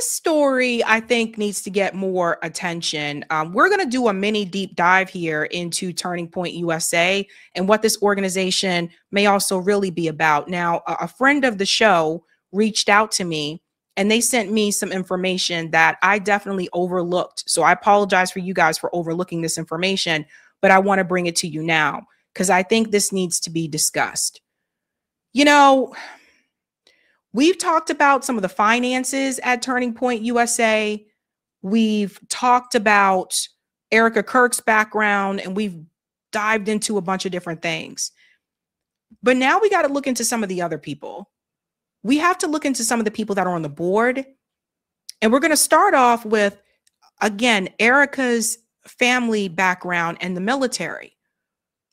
this story, I think, needs to get more attention. We're going to do a mini deep dive here into Turning Point USA and what this organization may also really be about. Now, a friend of the show reached out to me and they sent me some information that I definitely overlooked. So I apologize for you guys for overlooking this information, but I want to bring it to you now because I think this needs to be discussed. You know, we've talked about some of the finances at Turning Point USA. We've talked about Erica Kirk's background, and we've dived into a bunch of different things. But now we got to look into some of the other people. We have to look into some of the people that are on the board. And we're going to start off with, again, Erica's family background and the military.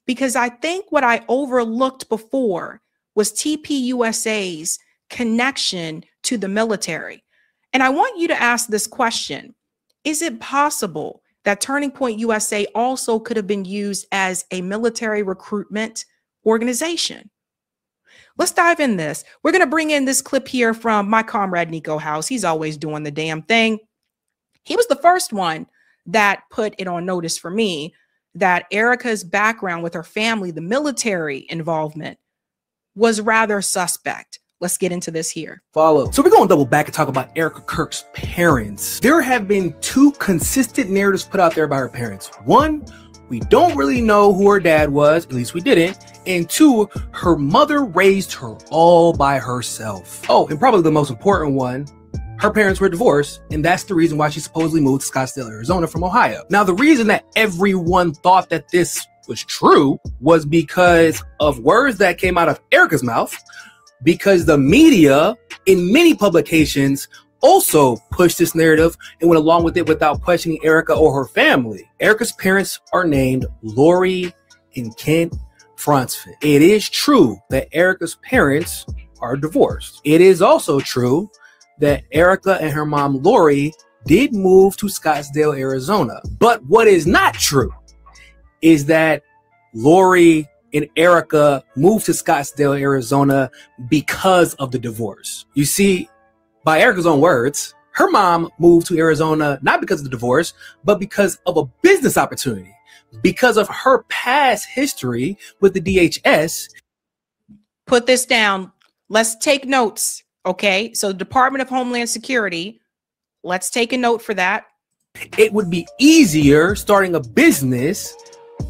Because I think what I overlooked before was TPUSA's connection to the military. And I want you to ask this question. Is it possible that Turning Point USA also could have been used as a military recruitment organization? Let's dive in this. We're going to bring in this clip here from my comrade Nico House. He's always doing the damn thing. He was the first one that put it on notice for me that Erica's background with her family, the military involvement, was rather suspect. Let's get into this here. So we're going to double back and talk about Erica Kirk's parents. There have been two consistent narratives put out there by her parents. One, we don't really know who her dad was, at least we didn't. And two, her mother raised her all by herself. Oh, and probably the most important one, her parents were divorced, and that's the reason why she supposedly moved to Scottsdale, Arizona from Ohio. Now, the reason that everyone thought that this was true was because of words that came out of Erica's mouth, because the media in many publications also pushed this narrative and went along with it without questioning Erica or her family. Erica's parents are named Lori and Kent Fronsfit. It is true that Erica's parents are divorced. It is also true that Erica and her mom Lori did move to Scottsdale, Arizona. But what is not true is that Lori and Erica moved to Scottsdale, Arizona because of the divorce. You see, by Erica's own words, her mom moved to Arizona not because of the divorce, but because of a business opportunity. Because of her past history with the DHS. Put this down. Let's take notes. Okay. So the Department of Homeland Security, let's take a note for that. It would be easier starting a business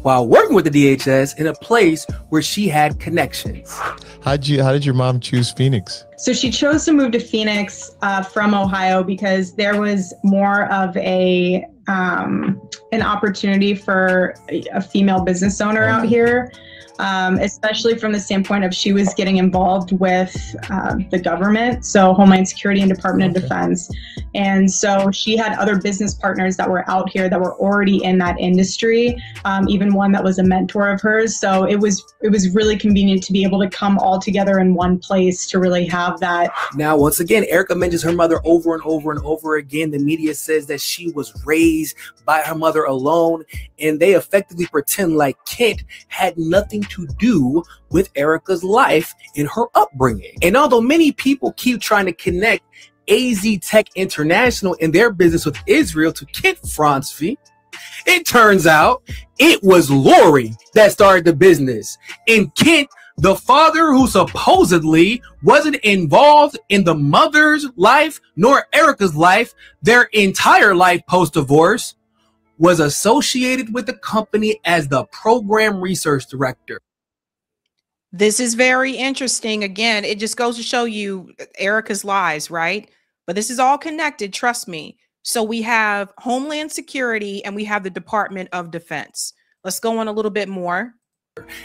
while working with the DHS in a place where she had connections. How did your mom choose Phoenix? So she chose to move to Phoenix from Ohio because there was more of an opportunity for a female business owner out here, especially from the standpoint of she was getting involved with the government, so Homeland Security and Department of Defense. And so she had other business partners that were out here that were already in that industry, even one that was a mentor of hers. So it was really convenient to be able to come all together in one place to really have that. Now, once again, Erica mentions her mother over and over and over again. The media says that she was raised by her mother alone, and they effectively pretend like Kent had nothing to do with Erica's life in her upbringing. And although many people keep trying to connect AZ Tech International and their business with Israel to Kent Fronsfit, it turns out it was Lori that started the business. And Kent, the father who supposedly wasn't involved in the mother's life nor Erica's life, their entire life post-divorce, was associated with the company as the program research director. This is very interesting. Again, it just goes to show you Erica's lies, right? But this is all connected, trust me. So we have Homeland Security and we have the Department of Defense. Let's go on a little bit more.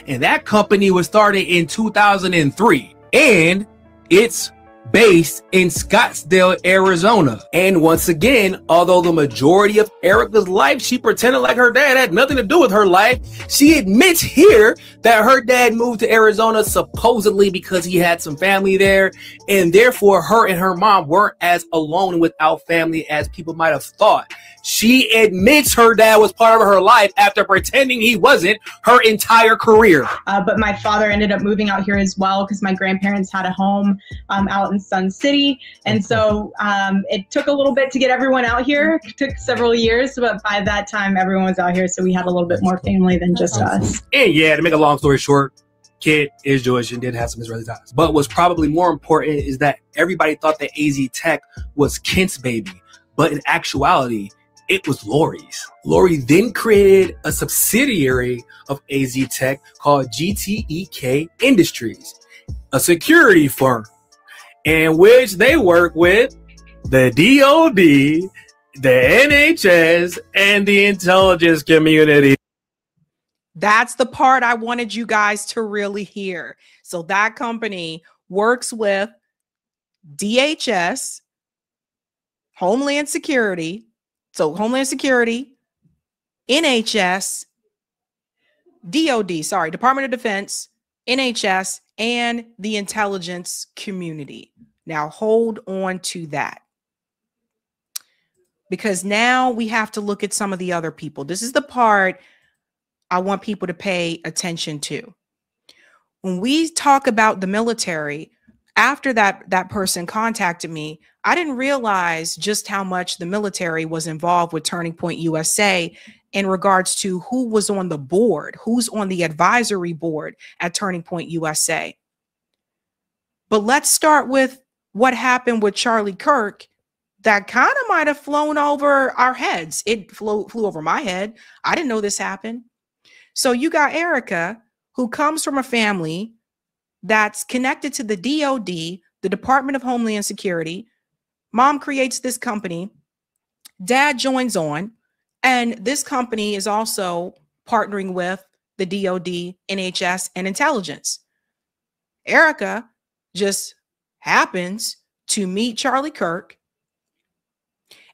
And that company was started in 2003. And it's based in Scottsdale, Arizona. And once again, although the majority of Erica's life, she pretended like her dad had nothing to do with her life, she admits here that her dad moved to Arizona supposedly because he had some family there, and therefore her and her mom weren't as alone without family as people might have thought. She admits her dad was part of her life after pretending he wasn't her entire career. But my father ended up moving out here as well because my grandparents had a home out in in Sun City. And so it took a little bit to get everyone out here. It took several years, but by that time, everyone was out here. So we had a little bit more family than just us. And yeah, to make a long story short, Kid is Jewish and did have some Israeli ties. But what's probably more important is that everybody thought that AZ Tech was Kent's baby. But in actuality, it was Lori's. Lori then created a subsidiary of AZ Tech called GTEK Industries, a security firm in which they work with the DOD, the NHS, and the intelligence community. That's the part I wanted you guys to really hear. So that company works with DHS, Homeland Security, so Homeland Security, NHS, DOD, sorry, Department of Defense, NHS, and the intelligence community. Now hold on to that, because now we have to look at some of the other people. This is the part I want people to pay attention to. When we talk about the military, after that person contacted me, I didn't realize just how much the military was involved with Turning Point USA in regards to who was on the board, who's on the advisory board at Turning Point USA. But let's start with what happened with Charlie Kirk that kind of might have flown over our heads. It flew over my head. I didn't know this happened. So you got Erica, who comes from a family that's connected to the DOD, the Department of Homeland Security. Mom creates this company. Dad joins on. And this company is also partnering with the DOD, NHS, and intelligence. Erica just happens to meet Charlie Kirk.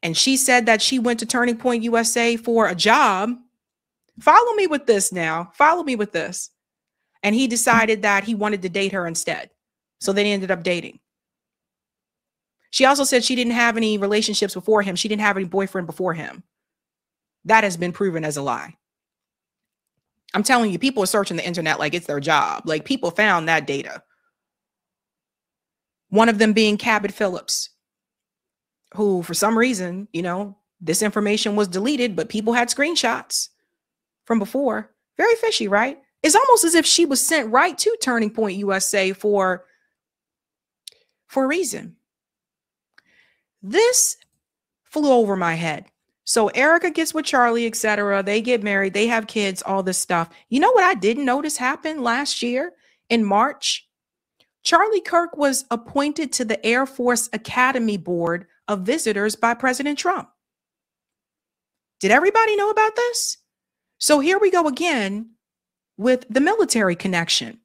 And she said that she went to Turning Point USA for a job. Follow me with this now. Follow me with this. And he decided that he wanted to date her instead. So they ended up dating. She also said she didn't have any relationships before him. She didn't have any boyfriend before him. That has been proven as a lie. I'm telling you, people are searching the internet like it's their job. Like, people found that data. One of them being Cabot Phillips, who for some reason, you know, this information was deleted, but people had screenshots from before. Very fishy, right? It's almost as if she was sent right to Turning Point USA for a reason. This flew over my head. So Erica gets with Charlie, etc. They get married. They have kids, all this stuff. You know what I didn't notice happened last year in March? Charlie Kirk was appointed to the Air Force Academy Board of Visitors by President Trump. Did everybody know about this? So here we go again with the military connection.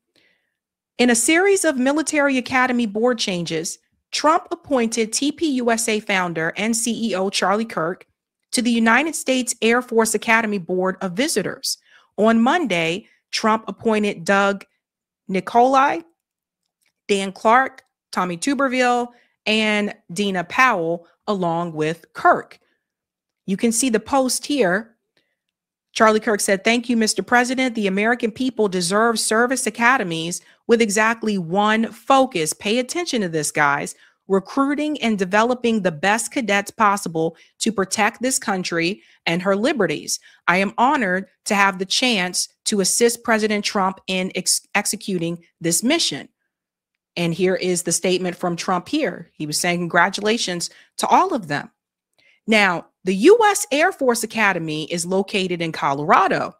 In a series of military academy board changes, Trump appointed TPUSA founder and CEO Charlie Kirk to the United States Air Force Academy Board of Visitors. On Monday, Trump appointed Doug Nicolai, Dan Clark, Tommy Tuberville, and Dina Powell, along with Kirk. You can see the post here. Charlie Kirk said, "Thank you, Mr. President. The American people deserve service academies with exactly one focus." Pay attention to this, guys. "Recruiting and developing the best cadets possible to protect this country and her liberties. I am honored to have the chance to assist President Trump in executing this mission." And here is the statement from Trump here. He was saying congratulations to all of them. Now, the U.S. Air Force Academy is located in Colorado.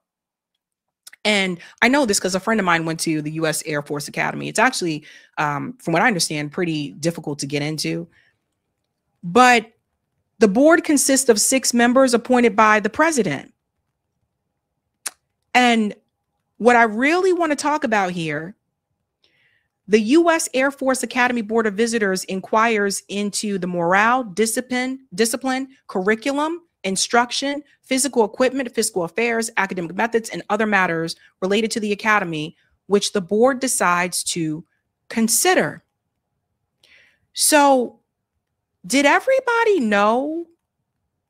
And I know this because a friend of mine went to the U.S. Air Force Academy. It's actually, from what I understand, pretty difficult to get into. But the board consists of 6 members appointed by the president. And what I really want to talk about here, the U.S. Air Force Academy Board of Visitors inquires into the morale, discipline, curriculum, instruction, physical equipment, fiscal affairs, academic methods, and other matters related to the academy, which the board decides to consider. So, did everybody know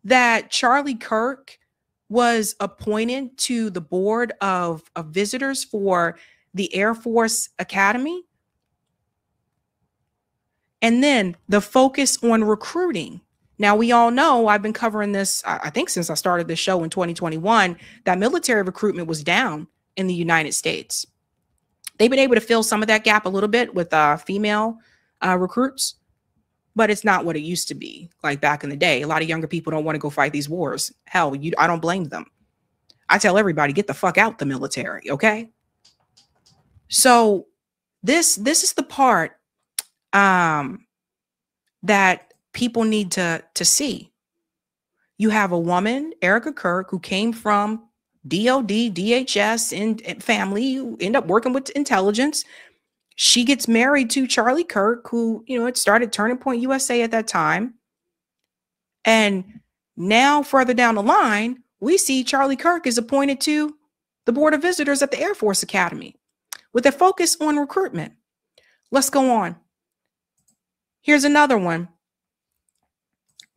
that Charlie Kirk was appointed to the board of visitors for the Air Force Academy? And then the focus on recruiting. Now, we all know, I've been covering this, I think since I started this show in 2021, that military recruitment was down in the United States. They've been able to fill some of that gap a little bit with female recruits, but it's not what it used to be like back in the day. A lot of younger people don't want to go fight these wars. Hell, I don't blame them. I tell everybody, get the fuck out the military, okay? So this is the part that people need to see. You have a woman, Erica Kirk, who came from DOD, DHS, and family, who end up working with intelligence. She gets married to Charlie Kirk, who, it started Turning Point USA at that time. And now further down the line, we see Charlie Kirk is appointed to the Board of Visitors at the Air Force Academy with a focus on recruitment. Let's go on. Here's another one.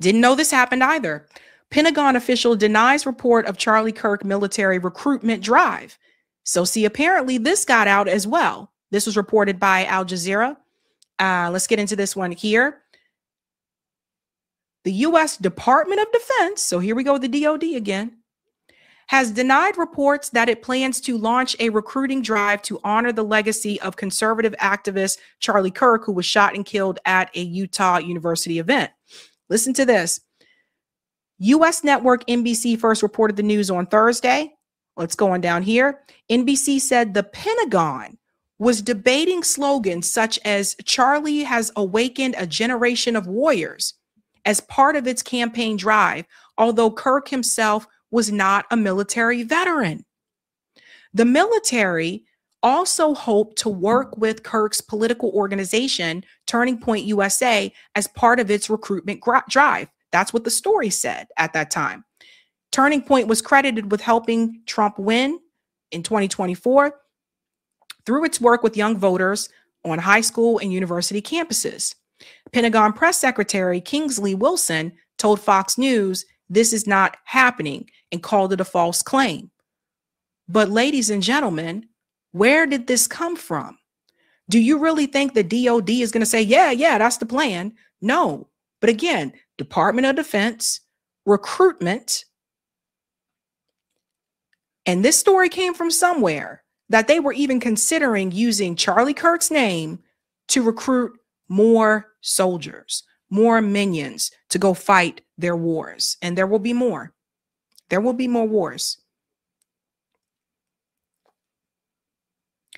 Didn't know this happened either. Pentagon official denies report of Charlie Kirk military recruitment drive. So see, apparently this got out as well. This was reported by Al Jazeera. Let's get into this one here. The U.S. Department of Defense, so here we go with the DOD again, has denied reports that it plans to launch a recruiting drive to honor the legacy of conservative activist Charlie Kirk, who was shot and killed at a Utah University event. Listen to this. U.S. network NBC first reported the news on Thursday. Let's go on down here. NBC said the Pentagon was debating slogans such as "Charlie has awakened a generation of warriors" as part of its campaign drive, although Kirk himself was not a military veteran. The military also hoped to work with Kirk's political organization, Turning Point USA, as part of its recruitment drive. That's what the story said at that time. Turning Point was credited with helping Trump win in 2024 through its work with young voters on high school and university campuses. Pentagon Press Secretary Kingsley Wilson told Fox News this is not happening and called it a false claim. But ladies and gentlemen, where did this come from? Do you really think the DOD is going to say, yeah, that's the plan? No. But again, Department of Defense, recruitment. And this story came from somewhere that they were even considering using Charlie Kirk's name to recruit more soldiers, more minions to go fight their wars. And there will be more. There will be more wars.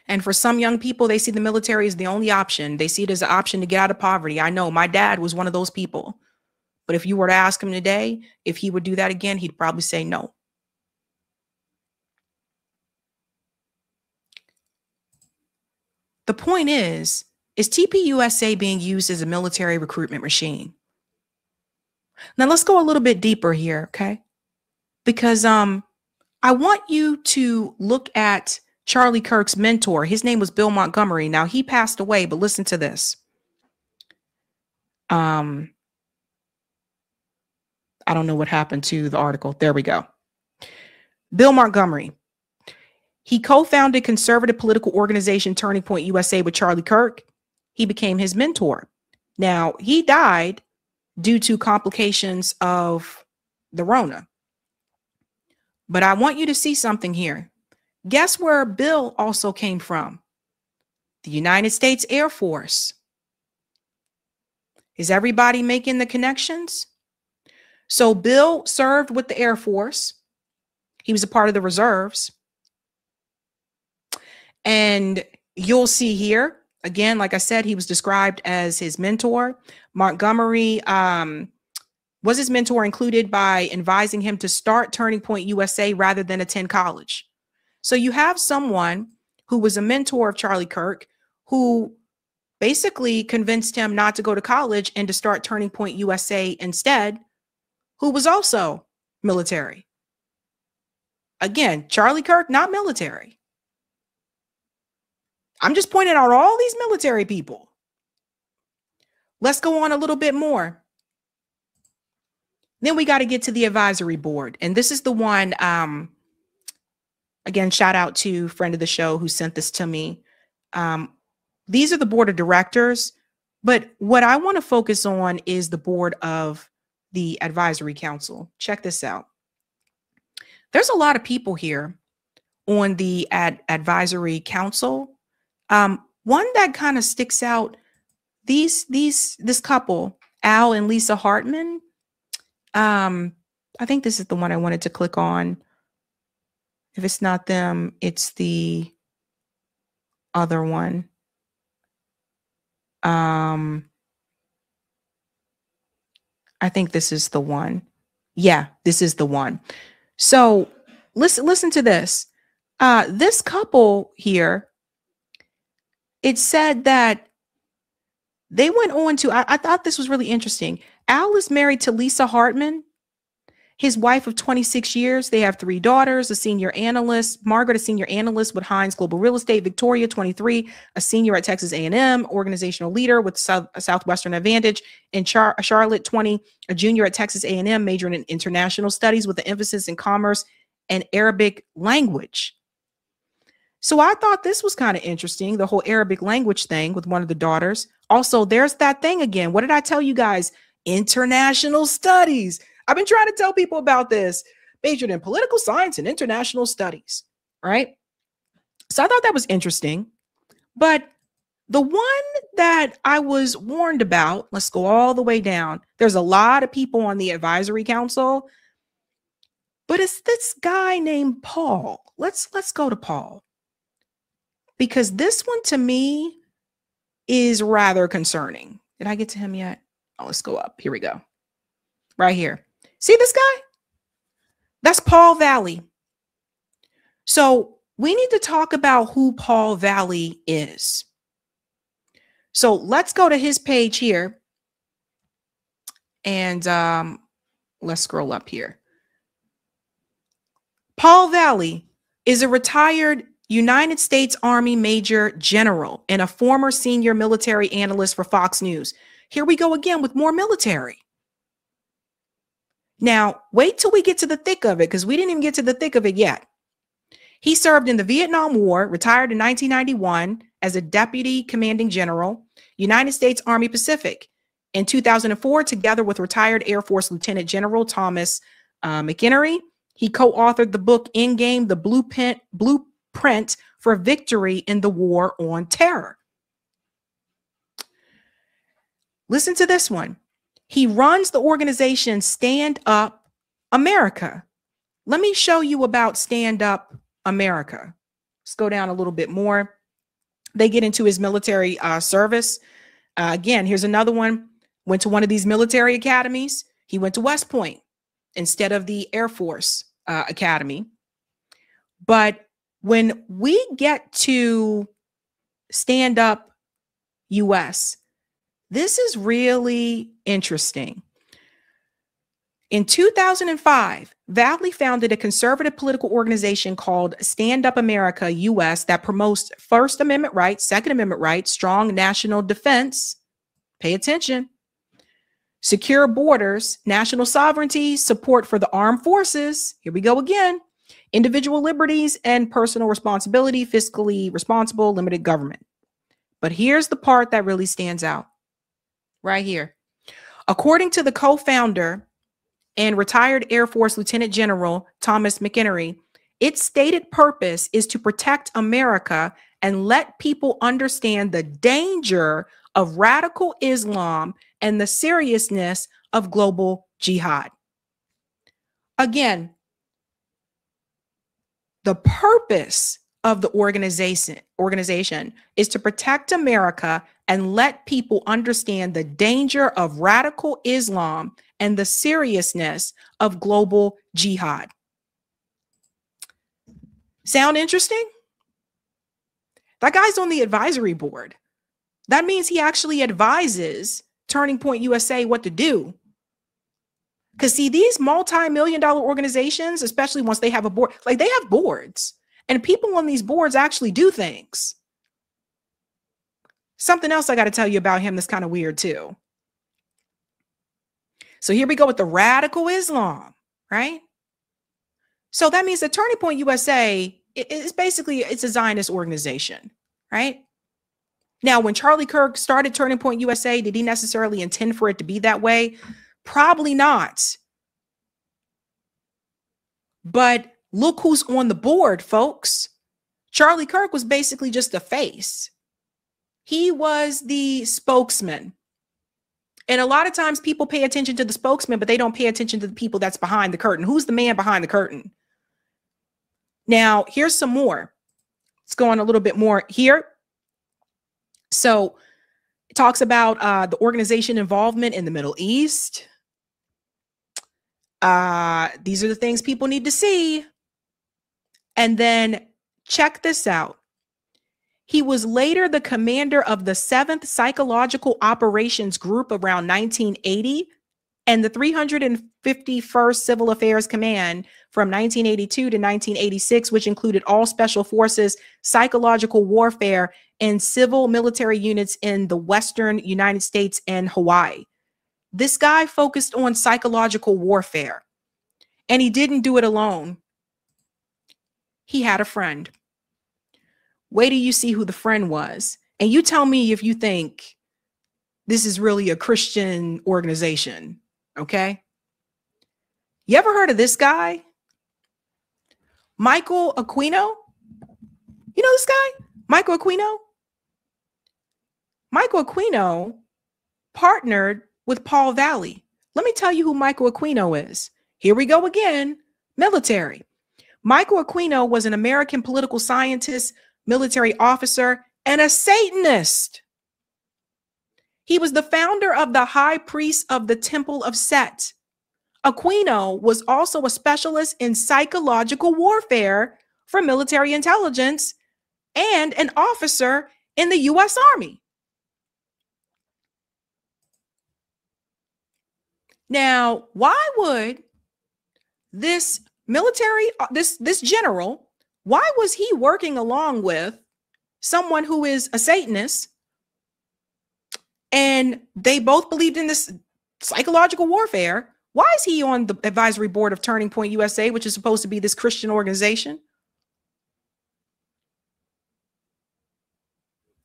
And for some young people, they see the military as the only option. They see it as an option to get out of poverty. I know my dad was one of those people. But if you were to ask him today if he would do that again, he'd probably say no. The point is TPUSA being used as a military recruitment machine? Now let's go a little bit deeper here, okay? Because I want you to look at Charlie Kirk's mentor. His name was Bill Montgomery. Now he passed away, but listen to this. I don't know what happened to the article. There we go. Bill Montgomery. He co-founded conservative political organization Turning Point USA with Charlie Kirk. He became his mentor. Now, he died due to complications of the Rona. But I want you to see something here. Guess where Bill also came from? The United States Air Force. Is everybody making the connections? So Bill served with the Air Force. He was a part of the reserves. And you'll see here, again, like I said, he was described as his mentor. Montgomery was his mentor, included by advising him to start Turning Point USA rather than attend college. So you have someone who was a mentor of Charlie Kirk, who basically convinced him not to go to college and to start Turning Point USA instead, who was also military. Again, Charlie Kirk, not military. I'm just pointing out all these military people. Let's go on a little bit more. Then we got to get to the advisory board. And this is the one, again, shout out to friend of the show who sent this to me. These are the board of directors. But what I want to focus on is the board of the advisory council. Check this out. There's a lot of people here on the advisory council. One that kind of sticks out, this couple, Al and Lisa Hartman. I think this is the one I wanted to click on. If it's not them, it's the other one. I think this is the one. Yeah, this is the one. So listen to this. This couple here, it said that they went on to, I thought this was really interesting. Al is married to Lisa Hartman, his wife of 26 years. They have 3 daughters, a senior analyst, Margaret, a senior analyst with Hines Global Real Estate, Victoria, 23, a senior at Texas A&M, organizational leader with Southwestern Advantage, and Charlotte, 20, a junior at Texas A&M, majoring in international studies with an emphasis in commerce and Arabic language. So I thought this was kind of interesting, the whole Arabic language thing with one of the daughters. Also, there's that thing again. What did I tell you guys? International studies. I've been trying to tell people about this. Majored in political science and international studies, right? So I thought that was interesting. But the one that I was warned about, let's go all the way down. There's a lot of people on the advisory council, but it's this guy named Paul. Let's go to Paul. Because this one to me is rather concerning. Did I get to him yet? Oh, let's go up. Here we go. Right here. See this guy? That's Paul Valley. So we need to talk about who Paul Valley is. So let's go to his page here. And let's scroll up here. Paul Valley is a retired United States Army Major General and a former senior military analyst for Fox News. Here we go again with more military. Now, wait till we get to the thick of it, because we didn't even get to the thick of it yet. He served in the Vietnam War, retired in 1991 as a deputy commanding general, United States Army Pacific. In 2004, together with retired Air Force Lieutenant General Thomas McInerney, he co-authored the book Endgame, the Blueprint for Victory in the War on Terror. Listen to this one. He runs the organization Stand Up America. Let me show you about Stand Up America. Let's go down a little bit more. They get into his military service. Again, here's another one. Went to one of these military academies. He went to West Point instead of the Air Force Academy. But when we get to Stand Up US, this is really interesting. In 2005, Valley founded a conservative political organization called Stand Up America US that promotes First Amendment rights, Second Amendment rights, strong national defense, pay attention, secure borders, national sovereignty, support for the armed forces, here we go again, individual liberties and personal responsibility, fiscally responsible, limited government. But here's the part that really stands out. Right here. According to the co-founder and retired Air Force Lieutenant General Thomas McInerney, its stated purpose is to protect America and let people understand the danger of radical Islam and the seriousness of global jihad. Again, the purpose of the organization is to protect America and let people understand the danger of radical Islam and the seriousness of global jihad. Sound interesting? That guy's on the advisory board. That means he actually advises Turning Point USA what to do. Because see, these multi-million-dollar organizations, especially once they have a board, like they have boards, and people on these boards actually do things. Something else I got to tell you about him that's kind of weird too. So here we go with the radical Islam, right? So that means that Turning Point USA is basically, it's a Zionist organization, right? Now, when Charlie Kirk started Turning Point USA, did he necessarily intend for it to be that way? Probably not. But look who's on the board, folks. Charlie Kirk was basically just a face. He was the spokesman. And a lot of times people pay attention to the spokesman, but they don't pay attention to the people that's behind the curtain. Who's the man behind the curtain? Now, here's some more. Let's go on a little bit more here. So it talks about the organization involvement in the Middle East. These are the things people need to see. And then check this out. He was later the commander of the 7th Psychological Operations Group around 1980 and the 351st Civil Affairs Command from 1982 to 1986, which included all special forces, psychological warfare, and civil military units in the Western United States and Hawaii. This guy focused on psychological warfare, and he didn't do it alone. He had a friend. Wait till you see who the friend was. And you tell me if you think this is really a Christian organization, okay? You ever heard of this guy? Michael Aquino? You know this guy? Michael Aquino? Michael Aquino partnered with Paul Valley. Let me tell you who Michael Aquino is. Here we go again. Military. Michael Aquino was an American political scientist, military officer, and a Satanist. He was the founder of the High Priest of the Temple of Set. Aquino was also a specialist in psychological warfare for military intelligence and an officer in the U.S. Army. Now, why would this military, this general, why was he working along with someone who is a Satanist and they both believed in this psychological warfare? Why is he on the advisory board of Turning Point USA, which is supposed to be this Christian organization?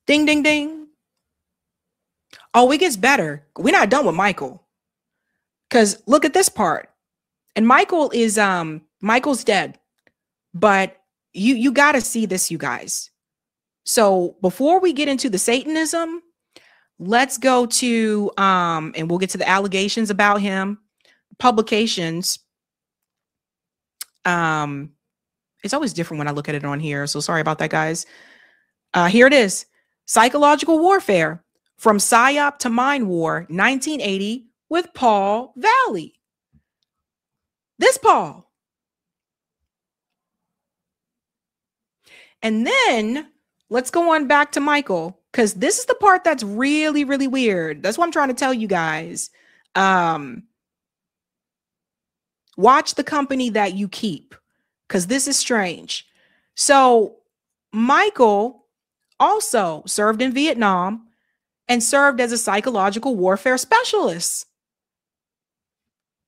Ding, ding, ding. Oh, it gets better. We're not done with Michael. Because look at this part. And Michael is, Michael's dead. But you got to see this, you guys. So before we get into the Satanism, let's go to, and we'll get to the allegations about him. Publications. It's always different when I look at it on here. So sorry about that, guys. Here it is. Psychological Warfare, From PSYOP to Mind War, 1980, with Paul Valley. This Paul. And then let's go on back to Michael, because this is the part that's really, really weird. That's what I'm trying to tell you guys. Watch the company that you keep, because this is strange. So Michael also served in Vietnam and served as a psychological warfare specialist,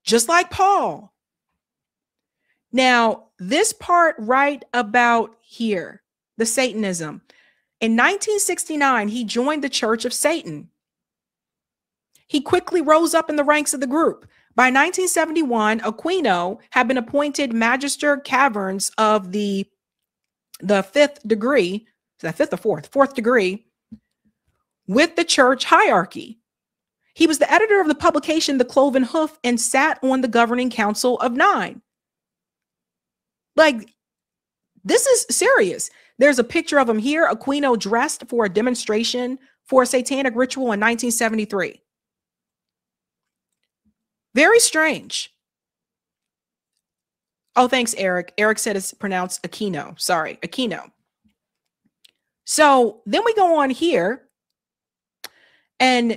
just like Paul. Now, this part right about here, the Satanism. In 1969, he joined the Church of Satan. He quickly rose up in the ranks of the group. By 1971, Aquino had been appointed Magister Caverns of the fifth degree. Is that fifth or fourth? Fourth degree with the church hierarchy. He was the editor of the publication The Cloven Hoof and sat on the governing council of 9. Like, this is serious. There's a picture of him here. Aquino dressed for a demonstration for a satanic ritual in 1973. Very strange. Oh, thanks, Eric. Eric said it's pronounced Aquino. Sorry, Aquino. So then we go on here. And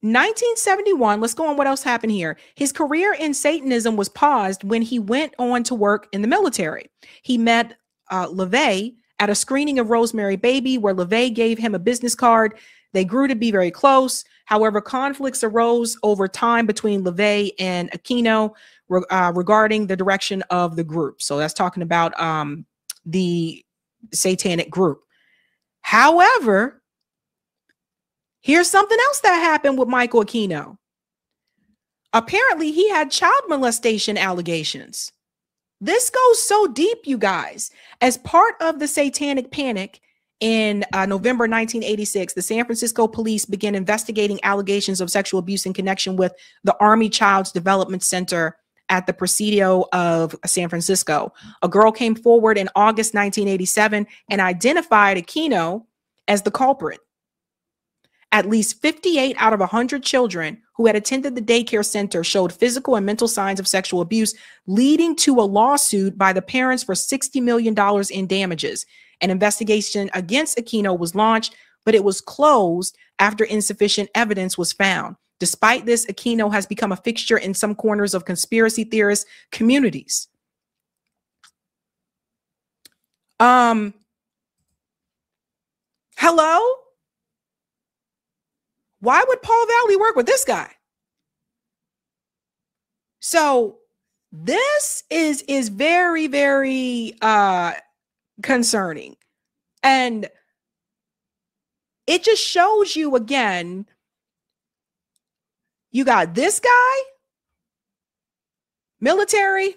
1971, let's go on what else happened here. His career in Satanism was paused when he went on to work in the military. He met LaVey at a screening of Rosemary Baby, where LaVey gave him a business card. They grew to be very close. However, conflicts arose over time between LaVey and Aquino regarding the direction of the group. So that's talking about the satanic group. However, Here's something else that happened with Michael Aquino. Apparently, he had child molestation allegations. This goes so deep, you guys. As part of the satanic panic in November 1986, the San Francisco police began investigating allegations of sexual abuse in connection with the Army Child's Development Center at the Presidio of San Francisco. A girl came forward in August 1987 and identified Aquino as the culprit. At least 58 out of 100 children who had attended the daycare center showed physical and mental signs of sexual abuse, leading to a lawsuit by the parents for $60 million in damages. An investigation against Aquino was launched, but it was closed after insufficient evidence was found. Despite this, Aquino has become a fixture in some corners of conspiracy theorist communities. Hello? Why would Paul Valley work with this guy? So this is very, very concerning. And it just shows you again, you got this guy, military,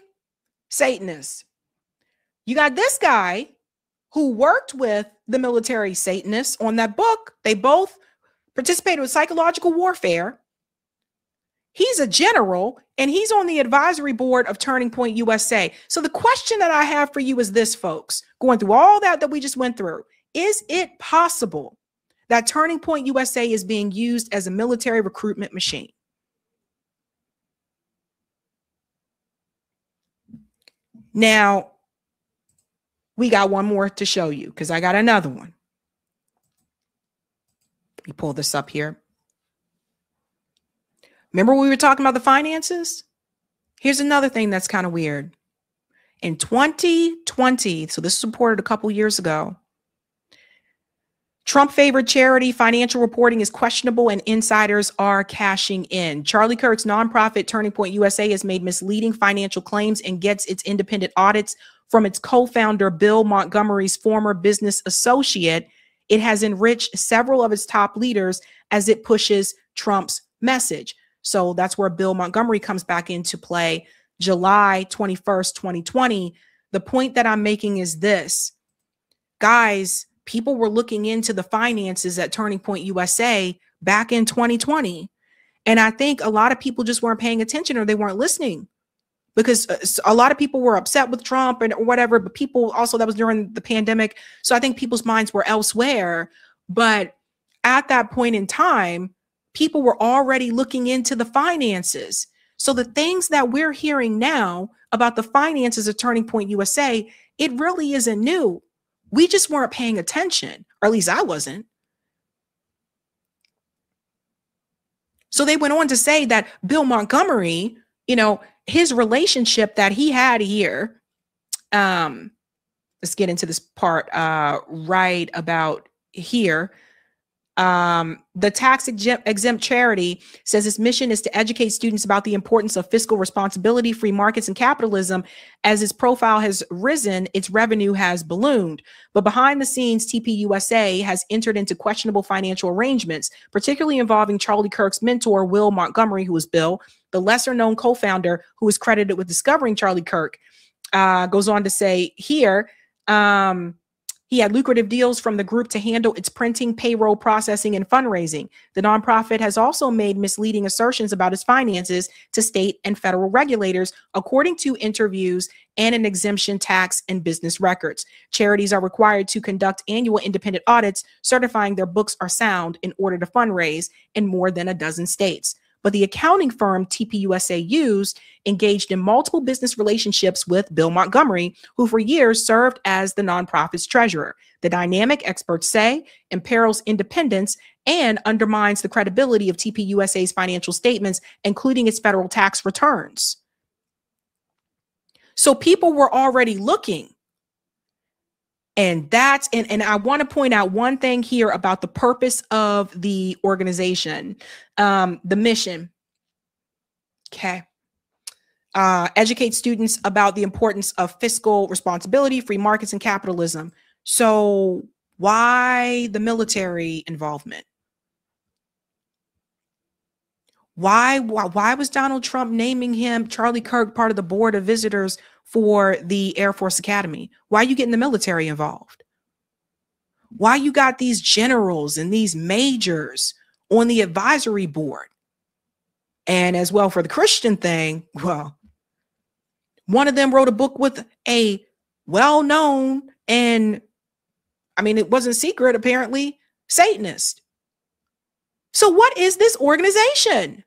Satanist. You got this guy who worked with the military Satanists on that book. They both participated with psychological warfare. He's a general, and he's on the advisory board of Turning Point USA. So the question that I have for you is this, folks, going through all that we just went through, is it possible that Turning Point USA is being used as a military recruitment machine? Now, we got one more to show you because I got another one. Let me pull this up here. Remember we were talking about the finances? Here's another thing that's kind of weird. In 2020, so this was reported a couple years ago, Trump-favored charity financial reporting is questionable and insiders are cashing in. Charlie Kirk's nonprofit Turning Point USA has made misleading financial claims and gets its independent audits from its co-founder Bill Montgomery's former business associate. It has enriched several of its top leaders as it pushes Trump's message. So that's where Bill Montgomery comes back into play. July 21st, 2020. The point that I'm making is this. Guys, people were looking into the finances at Turning Point USA back in 2020. And I think a lot of people just weren't paying attention or they weren't listening because a lot of people were upset with Trump and whatever, but people also, that was during the pandemic. So I think people's minds were elsewhere. But at that point in time, people were already looking into the finances. So the things that we're hearing now about the finances of Turning Point USA, it really isn't new. We just weren't paying attention, or at least I wasn't. So they went on to say that Bill Montgomery, you know, his relationship that he had here, let's get into this part right about here. The tax exempt charity says its mission is to educate students about the importance of fiscal responsibility, free markets, and capitalism. As its profile has risen, its revenue has ballooned. But behind the scenes, TPUSA has entered into questionable financial arrangements, particularly involving Charlie Kirk's mentor, Will Montgomery, who is Bill, the lesser known co-founder who is credited with discovering Charlie Kirk. Goes on to say here, he had lucrative deals from the group to handle its printing, payroll, processing, and fundraising. The nonprofit has also made misleading assertions about its finances to state and federal regulators, according to interviews and an exemption tax and business records. Charities are required to conduct annual independent audits, certifying their books are sound in order to fundraise in more than a dozen states. But the accounting firm TPUSA used engaged in multiple business relationships with Bill Montgomery, who for years served as the nonprofit's treasurer. The dynamic, experts say, imperils independence and undermines the credibility of TPUSA's financial statements, including its federal tax returns. So people were already looking. And that's, and I want to point out one thing here about the purpose of the organization, the mission. Okay. Educate students about the importance of fiscal responsibility, free markets, and capitalism. So why the military involvement? Why was Donald Trump naming him, Charlie Kirk, part of the board of visitors for the Air Force Academy? Why are you getting the military involved? Why you got these generals and these majors on the advisory board? And as well for the Christian thing, well, one of them wrote a book with a well-known, and I mean, it wasn't secret, apparently, Satanist. So what is this organization?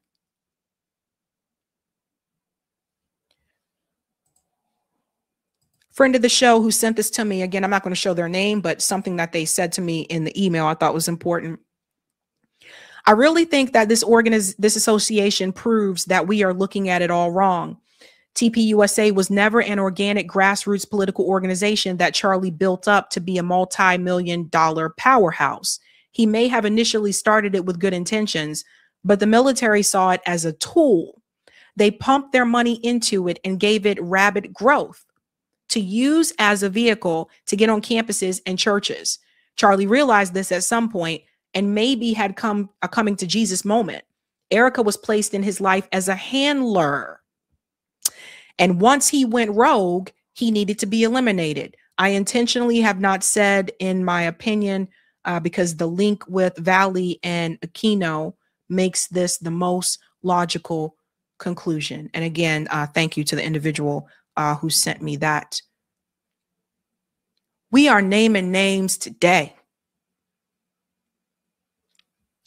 Friend of the show who sent this to me, again, I'm not going to show their name, but something that they said to me in the email I thought was important. I really think that this association proves that we are looking at it all wrong. TPUSA was never an organic grassroots political organization that Charlie built up to be a multi-million-dollar powerhouse. He may have initially started it with good intentions, but the military saw it as a tool. They pumped their money into it and gave it rapid growth to use as a vehicle to get on campuses and churches. Charlie realized this at some point and maybe had come a coming to Jesus moment. Erica was placed in his life as a handler. And once he went rogue, he needed to be eliminated. I intentionally have not said, in my opinion, because the link with Valley and Aquino makes this the most logical conclusion. And again, thank you to the individual who sent me that. We are naming names today,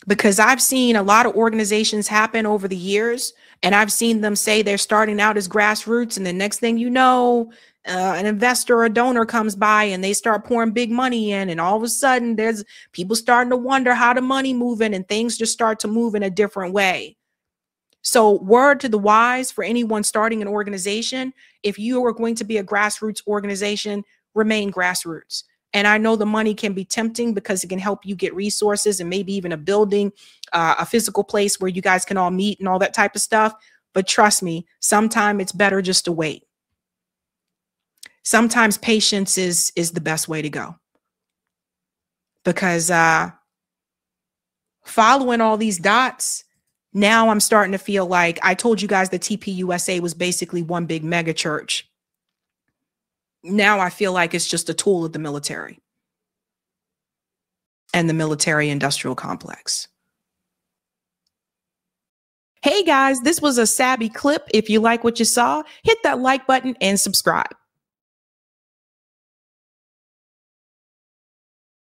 because I've seen a lot of organizations happen over the years, and I've seen them say they're starting out as grassroots, and the next thing you know, an investor or a donor comes by and they start pouring big money in, and all of a sudden there's people starting to wonder how the money moving, and things just start to move in a different way. So word to the wise for anyone starting an organization: if you are going to be a grassroots organization, remain grassroots. And I know the money can be tempting because it can help you get resources and maybe even a building, a physical place where you guys can all meet and all that type of stuff. But trust me, sometimes it's better just to wait. Sometimes patience is the best way to go, because following all these dots, now I'm starting to feel like I told you guys the TPUSA was basically one big mega church. Now I feel like it's just a tool of the military and the military industrial complex. Hey guys, this was a Sabby clip. If you like what you saw, hit that like button and subscribe.